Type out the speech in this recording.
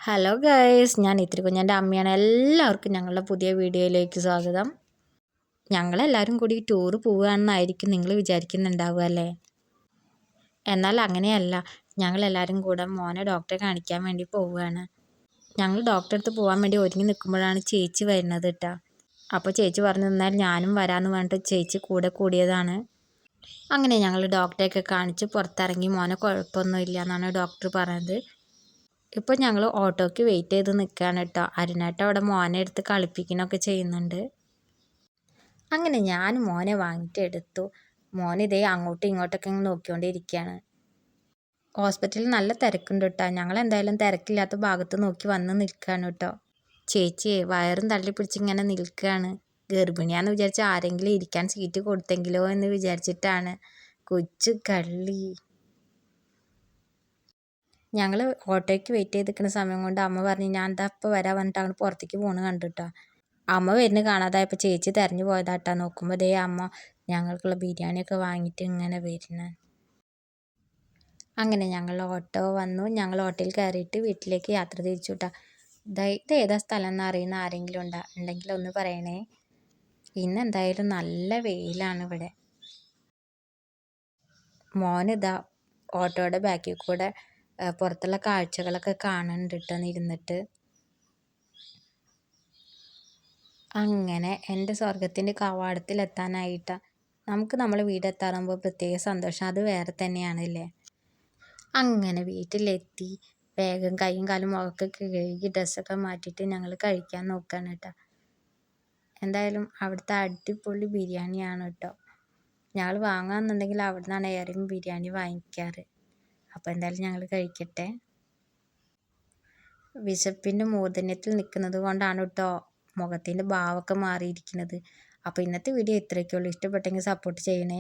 Hello guys, ഞാൻ ഇത്തിരി കുഞ്ഞൻ്റെ അമ്മയാണ്. എല്ലാവർക്കും ഞങ്ങളുടെ പുതിയ വീഡിയോയിലേക്ക് സ്വാഗതം. ഞങ്ങളെല്ലാവരും കൂടി ടൂറ് പോവുകയാണെന്നായിരിക്കും നിങ്ങൾ വിചാരിക്കുന്നുണ്ടാവുക അല്ലേ? എന്നാൽ അങ്ങനെയല്ല. ഞങ്ങളെല്ലാവരും കൂടെ മോനെ ഡോക്ടറെ കാണിക്കാൻ വേണ്ടി പോവുകയാണ്. ഞങ്ങൾ ഡോക്ടറെ അടുത്ത് പോകാൻ വേണ്ടി ഒരുങ്ങി നിൽക്കുമ്പോഴാണ് ചേച്ചി വരുന്നത് കേട്ടോ. അപ്പോൾ ചേച്ചി പറഞ്ഞു തന്നാൽ ഞാനും വരാമെന്ന് പറഞ്ഞിട്ട് ചേച്ചി കൂടെ കൂടിയതാണ്. അങ്ങനെ ഞങ്ങൾ ഡോക്ടറെയൊക്കെ കാണിച്ച് പുറത്തിറങ്ങി. മോനെ കുഴപ്പമൊന്നുമില്ല എന്നാണ് ഡോക്ടർ പറഞ്ഞത്. ഇപ്പോൾ ഞങ്ങൾ ഓട്ടോയ്ക്ക് വെയിറ്റ് ചെയ്ത് നിൽക്കുകയാണ് കേട്ടോ. അരുണേട്ടൻ അവിടെ മോനെ എടുത്ത് കളിപ്പിക്കുന്നൊക്കെ ചെയ്യുന്നുണ്ട്. അങ്ങനെ ഞാൻ മോനെ വാങ്ങിയിട്ട് എടുത്തു. മോനിതേ അങ്ങോട്ടും ഇങ്ങോട്ടൊക്കെ നോക്കിക്കൊണ്ടിരിക്കുകയാണ്. ഹോസ്പിറ്റലിൽ നല്ല തിരക്കുണ്ട് കേട്ടോ. ഞങ്ങൾ എന്തായാലും തിരക്കില്ലാത്ത ഭാഗത്ത് നോക്കി വന്ന് നിൽക്കുകയാണ് കേട്ടോ. ചേച്ചിയെ വയറും തള്ളി പിടിച്ചിങ്ങനെ നിൽക്കുകയാണ്. ഗർഭിണിയാണെന്ന് വിചാരിച്ച് ആരെങ്കിലും ഇരിക്കാൻ സീറ്റ് കൊടുത്തെങ്കിലോ എന്ന് വിചാരിച്ചിട്ടാണ്. കൊച്ചു കള്ളി. ഞങ്ങൾ ഓട്ടോയ്ക്ക് വെയിറ്റ് ചെയ്ത് നിൽക്കുന്ന സമയം കൊണ്ട് അമ്മ പറഞ്ഞു ഞാൻ എന്താ ഇപ്പോൾ വരാൻ പറഞ്ഞിട്ട് അങ്ങോട്ട് പുറത്തേക്ക് പോകണം കണ്ടിട്ടോ. അമ്മ വരുന്നത് കാണാതായപ്പോൾ ചേച്ചി തിരഞ്ഞു പോയതാട്ടാ. നോക്കുമ്പോൾ ദേ അമ്മ ഞങ്ങൾക്കുള്ള ബിരിയാണിയൊക്കെ വാങ്ങിയിട്ട് ഇങ്ങനെ വരുന്നത്. അങ്ങനെ ഞങ്ങൾ ഓട്ടോ വന്നു. ഞങ്ങൾ ഓട്ടോയിൽ കയറിയിട്ട് വീട്ടിലേക്ക് യാത്ര തിരിച്ചു കേട്ടോ. ഇത് ഏതാ സ്ഥലം എന്ന് അറിയുന്ന ആരെങ്കിലും ഉണ്ടെങ്കിൽ ഒന്ന് പറയണേ. ഇന്ന് എന്തായാലും നല്ല വെയിലാണ് ഇവിടെ. മോനിതാ ഓട്ടോയുടെ ബാക്കിൽ കൂടെ പുറത്തുള്ള കാഴ്ചകളൊക്കെ കാണുന്നുണ്ട് കേട്ടോ ഇരുന്നിട്ട്. അങ്ങനെ എൻ്റെ സ്വർഗത്തിൻ്റെ കവാടത്തിലെത്താനായിട്ടാണ്. നമുക്ക് നമ്മളെ വീടെത്താറാകുമ്പോൾ പ്രത്യേക സന്തോഷം അത് വേറെ തന്നെയാണല്ലേ. അങ്ങനെ വീട്ടിലെത്തി വേഗം കൈയും കാലും മുഖമൊക്കെ കഴുകി ഡ്രസ്സൊക്കെ മാറ്റിയിട്ട് ഞങ്ങൾ കഴിക്കാൻ നോക്കുകയാണ് കേട്ടോ. എന്തായാലും അവിടുത്തെ അടിപൊളി ബിരിയാണിയാണ് കേട്ടോ. ഞങ്ങൾ വാങ്ങാമെന്നുണ്ടെങ്കിൽ അവിടെ നിന്നാണ് ഏറെയും ബിരിയാണി വാങ്ങിക്കാറ്. അപ്പോൾ എന്തായാലും ഞങ്ങൾ കഴിക്കട്ടെ. വിശപ്പിൻ്റെ മൂർധന്യത്തിൽ നിൽക്കുന്നത് കൊണ്ടാണ് കേട്ടോ മുഖത്തിൻ്റെ ഭാവമൊക്കെ മാറിയിരിക്കുന്നത്. അപ്പോൾ ഇന്നത്തെ വീഡിയോ ഇത്രയൊക്കെയുള്ളൂ. ഇഷ്ടപ്പെട്ടെങ്കിൽ സപ്പോർട്ട് ചെയ്യണേ.